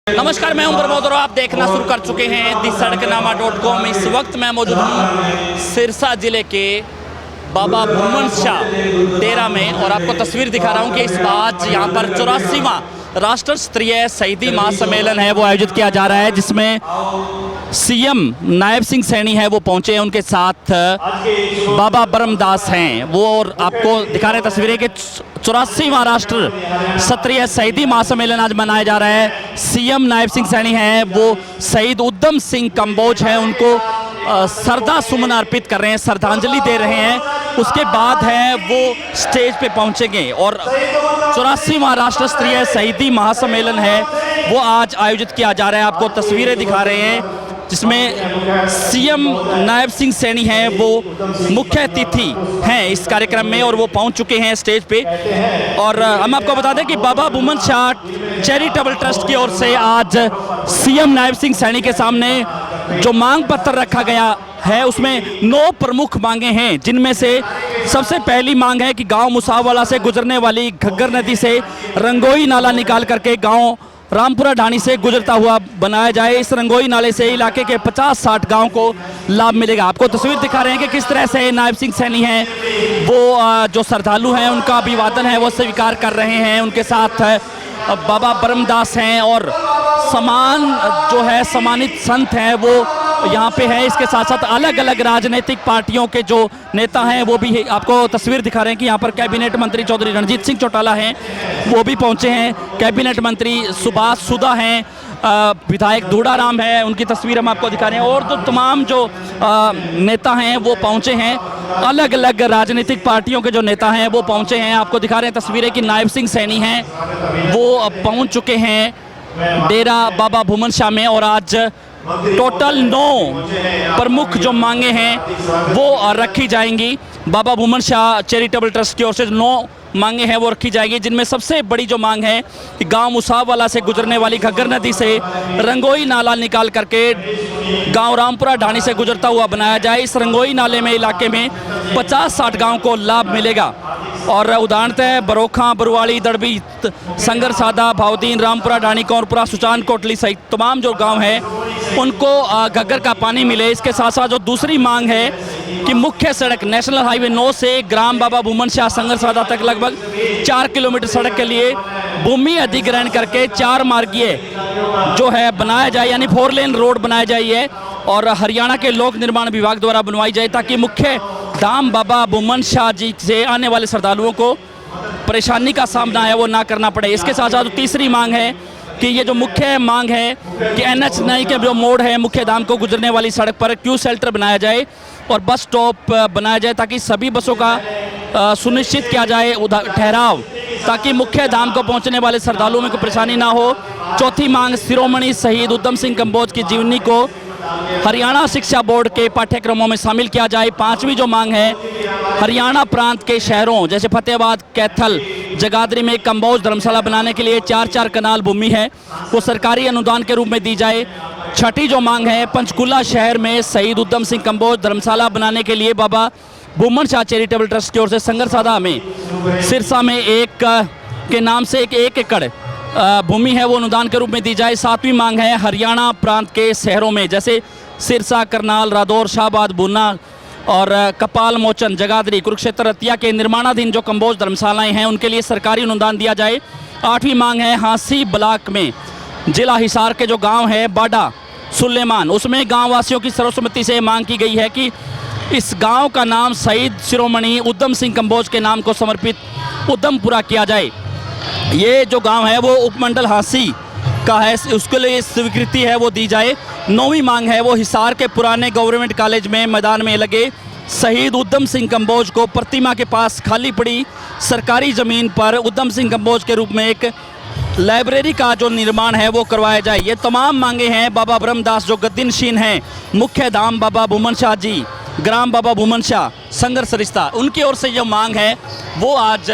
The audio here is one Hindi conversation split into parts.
नमस्कार, मैं हूं प्रमोद और आप देखना शुरू कर चुके हैं दी सड़कनामा.com। इस वक्त मैं मौजूद हूं सिरसा जिले के बाबा भूमन शाह डेरा में और आपको तस्वीर दिखा रहा हूं कि इस बार यहाँ पर 84वां राष्ट्र स्तरीय शहीदी महासम्मेलन है वो आयोजित किया जा रहा है, जिसमें सीएम नायब सिंह सैनी है वो पहुंचे हैं। उनके साथ बाबा ब्रह्मदास हैं वो, और आपको दिखा रहे तस्वीरें कि 84वां राष्ट्र स्तरीय शहीदी महासम्मेलन आज मनाया जा रहा है। सीएम नायब सिंह सैनी हैं वो शहीद उधम सिंह कंबोज हैं, उनको श्रद्धा सुमन अर्पित कर रहे हैं, श्रद्धांजलि दे रहे हैं। उसके बाद है वो स्टेज पे पहुंचेंगे और 84वां राष्ट्र स्तरीय शहीदी महासम्मेलन है वो आज आयोजित किया जा रहा है। आपको तस्वीरें दिखा रहे हैं जिसमें सीएम नायब सिंह सैनी हैं वो मुख्य अतिथि हैं इस कार्यक्रम में और वो पहुंच चुके हैं स्टेज पे। और हम आपको बता दें कि बाबा भूमन शाह चैरिटेबल ट्रस्ट की ओर से आज सीएम नायब सिंह सैनी के सामने जो मांग पत्र रखा गया है उसमें 9 प्रमुख मांगे हैं, जिनमें से सबसे पहली मांग है कि गांव मुसावाला से गुजरने वाली घग्गर नदी से रंगोई नाला निकाल करके गांव रामपुरा ढाणी से गुजरता हुआ बनाया जाए। इस रंगोई नाले से इलाके के 50-60 गांव को लाभ मिलेगा। आपको तस्वीर दिखा रहे हैं कि किस तरह से नायब सिंह सैनी हैं वो जो श्रद्धालु हैं उनका अभिवादन है वो स्वीकार कर रहे हैं। उनके साथ बाबा ब्रह्मदास हैं और सम्मानित संत हैं वो यहाँ पे है। इसके साथ साथ अलग अलग राजनीतिक पार्टियों के जो नेता हैं वो भी आपको तस्वीर दिखा रहे हैं कि यहाँ पर कैबिनेट मंत्री चौधरी रणजीत सिंह चौटाला हैं वो भी पहुँचे हैं, कैबिनेट मंत्री सुभाष सुधा हैं, विधायक धूड़ाराम है, उनकी तस्वीर हम आपको दिखा रहे हैं, और जो तमाम जो नेता हैं वो पहुँचे हैं। अलग अलग राजनीतिक पार्टियों के जो नेता हैं वो पहुँचे हैं। आपको दिखा रहे हैं तस्वीरें कि नायब सिंह सैनी हैं वो पहुँच चुके हैं डेरा बाबा भूमन शाह में। और आज टोटल 9 प्रमुख जो मांगे हैं वो रखी जाएंगी। बाबा भूमन शाह चैरिटेबल ट्रस्ट की ओर से 9 मांगे हैं वो रखी जाएगी, जिनमें सबसे बड़ी जो मांग है कि गांव मुसावाला से गुजरने वाली घग्गर नदी से रंगोई नाला निकाल करके गांव रामपुरा ढाणी से गुजरता हुआ बनाया जाए। इस रंगोई नाले में इलाके में 50-60 गाँव को लाभ मिलेगा। और उदाहरणतः बरोखा, बरुवाड़ी, दड़बी, संगर सादा, भावदीन, रामपुरा ढाणी, कौरपुरा, सुचान, कोटली सहित तमाम जो गांव हैं उनको घग्गर का पानी मिले। इसके साथ साथ जो दूसरी मांग है कि मुख्य सड़क नेशनल हाईवे 9 से ग्राम बाबा भूमन शाह संगर सादा तक लगभग 4 किलोमीटर सड़क के लिए भूमि अधिग्रहण करके 4 मार्गीय जो है बनाया जाए, यानी 4 लेन रोड बनाया जाए और हरियाणा के लोक निर्माण विभाग द्वारा बनवाई जाए, ताकि मुख्य धाम बाबा भूमन शाह जी से आने वाले श्रद्धालुओं को परेशानी का सामना है वो ना करना पड़े। इसके साथ साथ तीसरी मांग है कि ये जो मुख्य मांग है कि NH 9 के जो मोड़ है मुख्य धाम को गुजरने वाली सड़क पर क्यू शेल्टर बनाया जाए और बस स्टॉप बनाया जाए, ताकि सभी बसों का सुनिश्चित किया जाए ठहराव, ताकि मुख्य धाम को पहुंचने वाले श्रद्धालुओं में कोई परेशानी ना हो। चौथी मांग शिरोमणि शहीद उधम सिंह कंबोज की जीवनी को हरियाणा शिक्षा बोर्ड के पाठ्यक्रमों में शामिल किया जाए। 5वीं जो मांग है हरियाणा प्रांत के शहरों जैसे फतेहाबाद, कैथल, जगाधरी में कंबोज धर्मशाला बनाने के लिए 4-4 कनाल भूमि है वो सरकारी अनुदान के रूप में दी जाए। 6ठी जो मांग है पंचकुला शहर में शहीद उधम सिंह कंबोज धर्मशाला बनाने के लिए बाबा भूमन शाह चैरिटेबल ट्रस्ट की ओर से संगर सादा में सिरसा में एक के नाम से 1 एकड़ भूमि है वो अनुदान के रूप में दी जाए। 7वीं मांग है हरियाणा प्रांत के शहरों में जैसे सिरसा, करनाल, रादौर, शाहबाद, बुन्ना और कपाल मोचन, जगाधरी, कुरुक्षेत्र, रतिया के निर्माणाधीन जो कंबोज धर्मशालाएं हैं उनके लिए सरकारी अनुदान दिया जाए। 8वीं मांग है हांसी ब्लॉक में जिला हिसार के जो गांव है बाडा सुलेमान, उसमें गांव वासियों की सर्वसम्मति से मांग की गई है कि इस गांव का नाम शहीद शिरोमणि उधम सिंह कंबोज के नाम को समर्पित उधमपुरा किया जाए। ये जो गांव है वो उपमंडल हांसी का है, उसके लिए स्वीकृति है वो दी जाए। 9वीं मांग है वो हिसार के पुराने गवर्नमेंट कॉलेज में मैदान में लगे शहीद उधम सिंह कंबोज को प्रतिमा के पास खाली पड़ी सरकारी ज़मीन पर उधम सिंह कंबोज के रूप में एक लाइब्रेरी का जो निर्माण है वो करवाया जाए। ये तमाम मांगे हैं बाबा ब्रह्मदास जो गद्दीनशीन हैं मुख्य धाम बाबा भूमन शाह जी, ग्राम बाबा भूमन शाह, संगर सरिस्ता, उनकी ओर से जो मांग है वो आज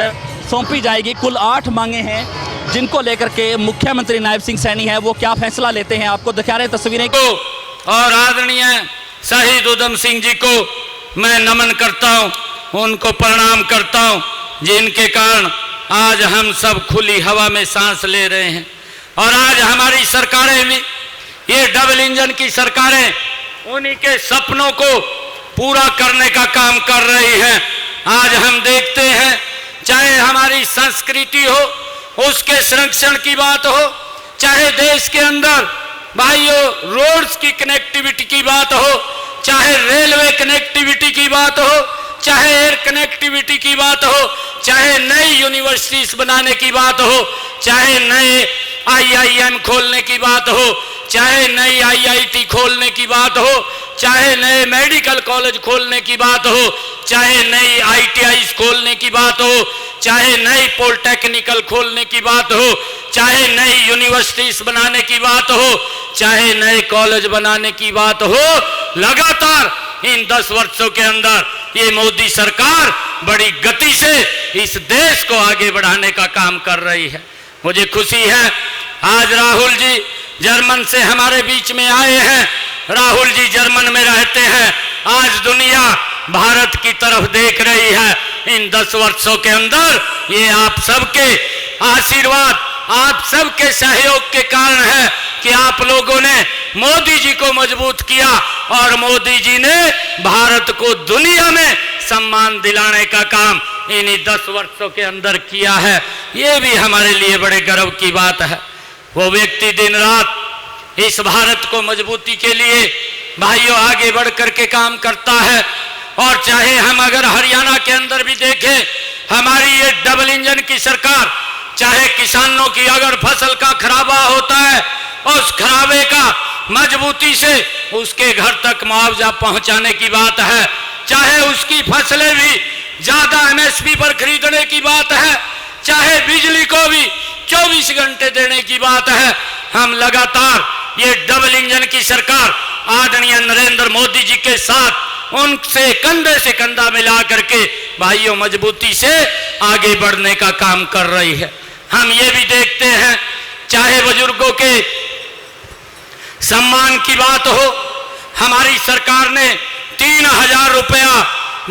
सौंपी जाएगी। कुल 8 मांगे हैं जिनको लेकर के मुख्यमंत्री नायब सिंह सैनी है वो क्या फैसला लेते हैं आपको दिखा रहे तस्वीरें को। और आदरणीय शहीद उधम सिंह जी को मैं नमन करता हूं, उनको प्रणाम करता हूं, जिनके कारण आज हम सब खुली हवा में सांस ले रहे हैं। और आज हमारी सरकारें भी, ये डबल इंजन की सरकारें, उन्हीं के सपनों को पूरा करने का काम कर रही हैं। आज हम देखते हैं, चाहे हमारी संस्कृति हो, उसके संरक्षण की बात हो, चाहे देश के अंदर भाइयों रोड्स की कनेक्टिविटी की बात हो, चाहे रेलवे कनेक्टिविटी की बात हो, चाहे एयर कनेक्टिविटी की बात हो, चाहे नई यूनिवर्सिटीज बनाने की बात हो, चाहे नए IIM खोलने की बात हो, चाहे नई IIT खोलने की बात हो, चाहे नए मेडिकल कॉलेज खोलने की बात हो, चाहे नई ITIs खोलने की बात हो, चाहे नई पॉलिटेक्निकल खोलने की बात हो, चाहे नई यूनिवर्सिटीज बनाने की बात हो, चाहे नए कॉलेज बनाने की बात हो, लगातार इन 10 वर्षों के अंदर ये मोदी सरकार बड़ी गति से इस देश को आगे बढ़ाने का काम कर रही है। मुझे खुशी है, आज राहुल जी जर्मन से हमारे बीच में आए हैं। राहुल जी जर्मन में रहते हैं, आज दुनिया भारत की तरफ देख रही है। इन 10 वर्षों के अंदर ये आप सबके आशीर्वाद, आप सबके सहयोग के कारण है कि आप लोगों ने मोदी जी को मजबूत किया और मोदी जी ने भारत को दुनिया में सम्मान दिलाने का काम इन्हीं 10 वर्षों के अंदर किया है। ये भी हमारे लिए बड़े गर्व की बात है। वो व्यक्ति दिन रात इस भारत को मजबूती के लिए भाइयों आगे बढ़ करके काम करता है। और चाहे हम अगर हरियाणा के अंदर भी देखें, हमारी ये डबल इंजन की सरकार, चाहे किसानों की अगर फसल का खराबा होता है, उस खराबे का मजबूती से उसके घर तक मुआवजा पहुंचाने की बात है, चाहे उसकी फसलें भी ज्यादा MSP पर खरीदने की बात है, चाहे बिजली को भी 24 घंटे देने की बात है। हम लगातार ये डबल इंजन की सरकार आदरणीय नरेंद्र मोदी जी के साथ उनसे कंधे से कंधा मिला करके भाइयों मजबूती से आगे बढ़ने का काम कर रही है। हम ये भी देखते हैं, चाहे बुजुर्गों के सम्मान की बात हो, हमारी सरकार ने 3000 रुपया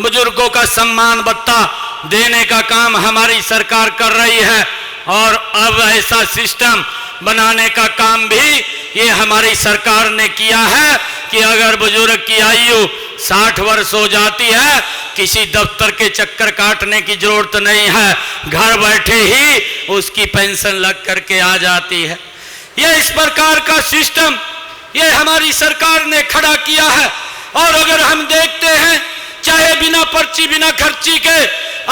बुजुर्गों का सम्मान भत्ता देने का काम हमारी सरकार कर रही है। और अब ऐसा सिस्टम बनाने का काम भी ये हमारी सरकार ने किया है कि अगर बुजुर्ग की आयु 60 वर्ष हो जाती है, किसी दफ्तर के चक्कर काटने की जरूरत नहीं है, घर बैठे ही उसकी पेंशन लग करके आ जाती है। ये इस प्रकार का सिस्टम ये हमारी सरकार ने खड़ा किया है। और अगर हम देखते हैं, चाहे बिना पर्ची बिना खर्ची के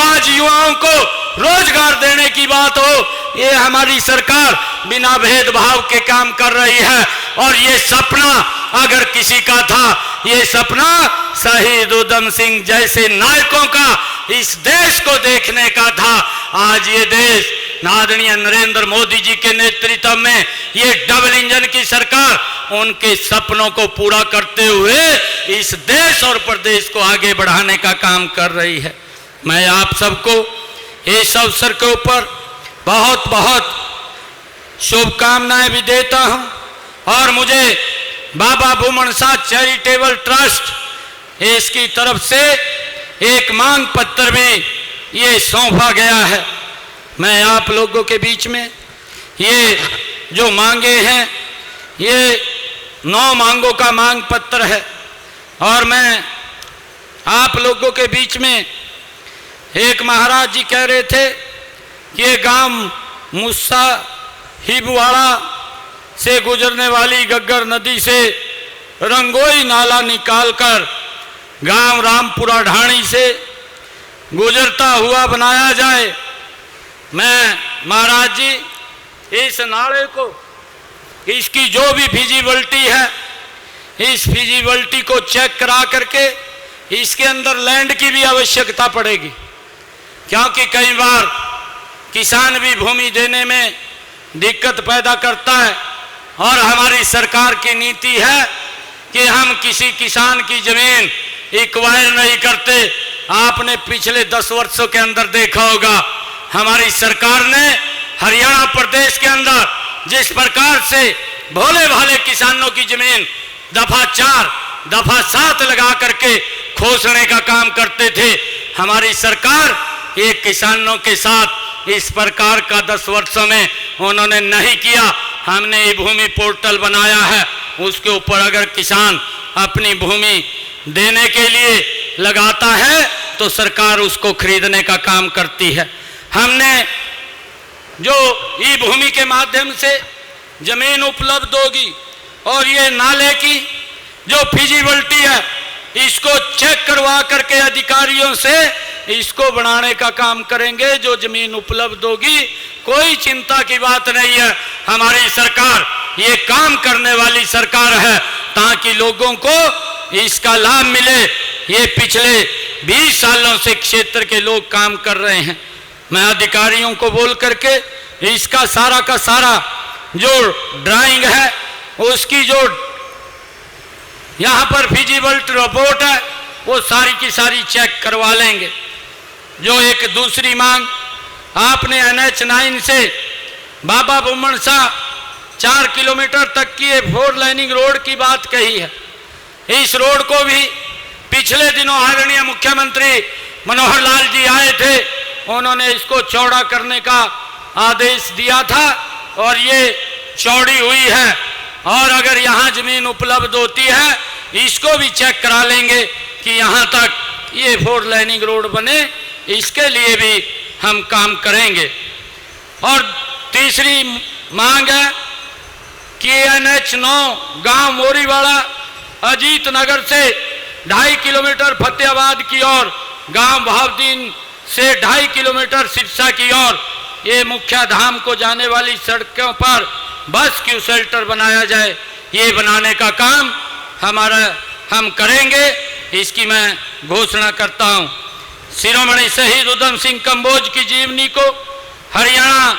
आज युवाओं को रोजगार देने की बात हो, ये हमारी सरकार बिना भेदभाव के काम कर रही है। और ये सपना अगर किसी का था, ये सपना शहीद उधम सिंह जैसे नायकों का इस देश को देखने का था। आज ये देश आदरणीय नरेंद्र मोदी जी के नेतृत्व में ये डबल इंजन की सरकार उनके सपनों को पूरा करते हुए इस देश और प्रदेश को आगे बढ़ाने का काम कर रही है। मैं आप सबको इस अवसर के ऊपर बहुत बहुत शुभकामनाएं भी देता हूं। और मुझे बाबा भूमन शाह चैरिटेबल ट्रस्ट इसकी तरफ से एक मांग पत्र भी ये सौंपा गया है। मैं आप लोगों के बीच में ये जो मांगे हैं, ये 9 मांगों का मांग पत्र है। और मैं आप लोगों के बीच में एक महाराज जी कह रहे थे कि ये गांव मुस्सा हिबवाड़ा से गुजरने वाली गग्गर नदी से रंगोई नाला निकालकर गांव रामपुरा ढाणी से गुजरता हुआ बनाया जाए। मैं महाराज जी इस नाले को, इसकी जो भी फिजिबिलिटी है, इस फिजिबिलिटी को चेक करा करके इसके अंदर लैंड की भी आवश्यकता पड़ेगी, क्योंकि कई बार किसान भी भूमि देने में दिक्कत पैदा करता है। और हमारी सरकार की नीति है कि हम किसी किसान की जमीन एक्वायर नहीं करते। आपने पिछले 10 वर्षों के अंदर देखा होगा, हमारी सरकार ने हरियाणा प्रदेश के अंदर जिस प्रकार से भोले भाले किसानों की जमीन दफा 4 दफा 7 लगा करके खोसने का काम करते थे, हमारी सरकार एक किसानों के साथ इस प्रकार का 10 वर्षों में उन्होंने नहीं किया। हमने ये भूमि पोर्टल बनाया है, उसके ऊपर अगर किसान अपनी भूमि देने के लिए लगाता है तो सरकार उसको खरीदने का काम करती है। हमने जो ई भूमि के माध्यम से जमीन उपलब्ध होगी और ये नाले की जो फिजिबिलिटी है इसको चेक करवा करके अधिकारियों से इसको बनाने का काम करेंगे। जो जमीन उपलब्ध होगी, कोई चिंता की बात नहीं है। हमारी सरकार ये काम करने वाली सरकार है ताकि लोगों को इसका लाभ मिले। ये पिछले 20 सालों से क्षेत्र के लोग काम कर रहे हैं। मैं अधिकारियों को बोल करके इसका सारा का सारा जो ड्राइंग है, उसकी जो यहाँ पर फिजिबिलिटी रिपोर्ट है, वो सारी की सारी चेक करवा लेंगे। जो एक दूसरी मांग आपने NH 9 से बाबा बुमन शाह 4 किलोमीटर तक की 4 लाइनिंग रोड की बात कही है। इस रोड को भी पिछले दिनों आदरणीय मुख्यमंत्री मनोहर लाल जी आए थे, उन्होंने इसको चौड़ा करने का आदेश दिया था और ये चौड़ी हुई है। और अगर यहाँ जमीन उपलब्ध होती है, इसको भी चेक करा लेंगे कि यहाँ तक ये 4 लाइनिंग रोड बने, इसके लिए भी हम काम करेंगे। और तीसरी मांग है कि NH 9 गांव मोरीवाड़ा अजीत नगर से 2.5 किलोमीटर फतेहाबाद की ओर, गांव भावदीन से 2.5 किलोमीटर सिरसा की ओर, ये मुख्य धाम को जाने वाली सड़कों पर बस क्यू शेल्टर बनाया जाए। ये बनाने का काम हम करेंगे, इसकी मैं घोषणा करता हूँ। शिरोमणि शहीद उधम सिंह कंबोज की जीवनी को हरियाणा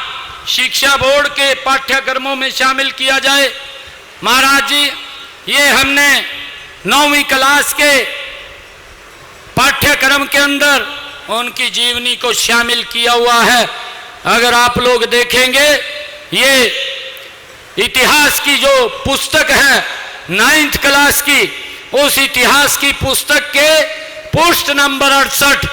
शिक्षा बोर्ड के पाठ्यक्रमों में शामिल किया जाए। महाराज जी, ये हमने 9वीं क्लास के पाठ्यक्रम के अंदर उनकी जीवनी को शामिल किया हुआ है। अगर आप लोग देखेंगे, ये इतिहास की जो पुस्तक है 9th क्लास की, उस इतिहास की पुस्तक के पृष्ठ नंबर 68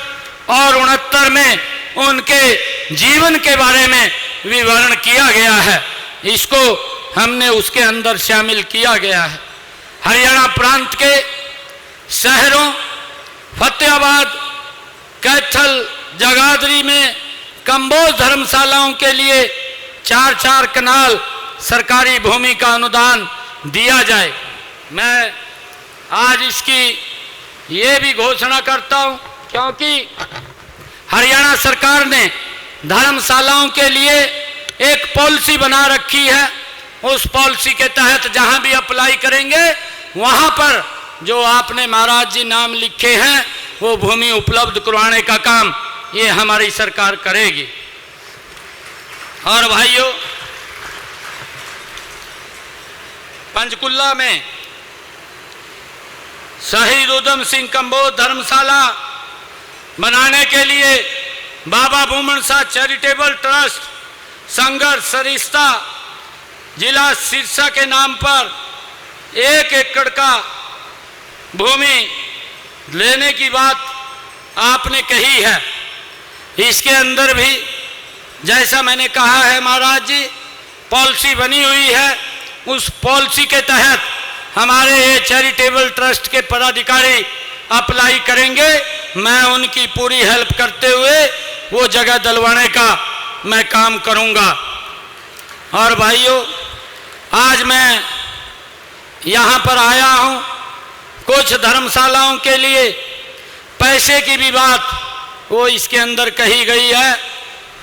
और 69 में उनके जीवन के बारे में विवरण किया गया है। इसको हमने उसके अंदर शामिल किया गया है। हरियाणा प्रांत के शहरों फतेहाबाद, कैथल, जगाधरी में कंबोज धर्मशालाओं के लिए 4-4 कनाल सरकारी भूमि का अनुदान दिया जाए। मैं आज इसकी ये भी घोषणा करता हूं, क्योंकि हरियाणा सरकार ने धर्मशालाओं के लिए एक पॉलिसी बना रखी है। उस पॉलिसी के तहत जहां भी अप्लाई करेंगे, वहां पर जो आपने महाराज जी नाम लिखे हैं, वो भूमि उपलब्ध करवाने का काम ये हमारी सरकार करेगी। और भाइयों, पंचकुला में शहीद उधम सिंह कंबोज धर्मशाला बनाने के लिए बाबा बुमन शाह चैरिटेबल ट्रस्ट संघर्ष सरिस्ता जिला सिरसा के नाम पर 1 एकड़ का भूमि लेने की बात आपने कही है। इसके अंदर भी जैसा मैंने कहा है महाराज जी, पॉलिसी बनी हुई है। उस पॉलिसी के तहत हमारे ये चैरिटेबल ट्रस्ट के पदाधिकारी अप्लाई करेंगे। मैं उनकी पूरी हेल्प करते हुए वो जगह दिलवाने का मैं काम करूंगा। और भाइयों, आज मैं यहाँ पर आया हूँ, कुछ धर्मशालाओं के लिए पैसे की भी बात वो इसके अंदर कही गई है।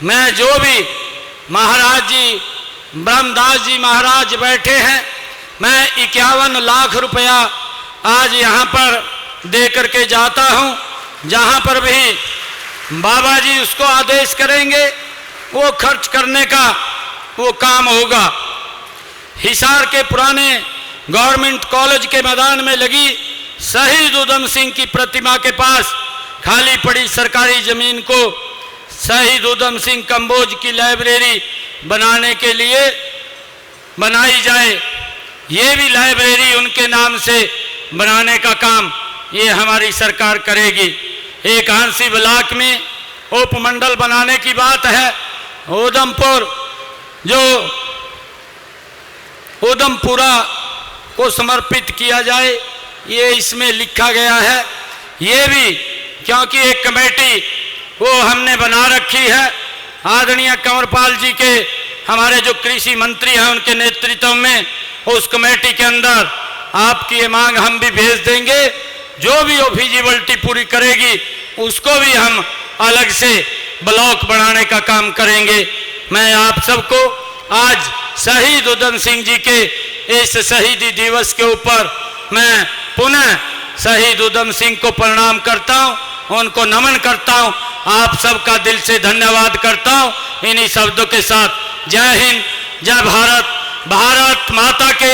मैं जो भी महाराज जी ब्रह्मदास जी महाराज बैठे हैं, मैं 51 लाख रुपया आज यहाँ पर दे करके जाता हूँ। जहाँ पर भी बाबा जी उसको आदेश करेंगे, वो खर्च करने का वो काम होगा। हिसार के पुराने गवर्नमेंट कॉलेज के मैदान में लगी शहीद उधम सिंह की प्रतिमा के पास खाली पड़ी सरकारी जमीन को शहीद उधम सिंह कंबोज की लाइब्रेरी बनाने के लिए बनाई जाए। ये भी लाइब्रेरी उनके नाम से बनाने का काम ये हमारी सरकार करेगी। एक हांसी ब्लॉक में उपमंडल बनाने की बात है। उधमपुर जो उधमपुरा को समर्पित किया जाए, ये इसमें लिखा गया है। ये भी क्योंकि एक कमेटी वो हमने बना रखी है, आदरणीय कंवरपाल जी के, हमारे जो कृषि मंत्री हैं उनके नेतृत्व में, उस कमेटी के अंदर आपकी ये मांग हम भी भेज देंगे। जो भी वो फिजिबिलिटी पूरी करेगी उसको भी हम अलग से ब्लॉक बनाने का काम करेंगे। मैं आप सबको आज शहीद उधम सिंह जी के इस शहीदी दिवस के ऊपर मैं पुनः शहीद उधम सिंह को प्रणाम करता हूं, उनको नमन करता हूं, आप सबका दिल से धन्यवाद करता हूं। इन्हीं शब्दों के साथ जय हिंद, जय भारत, भारत माता के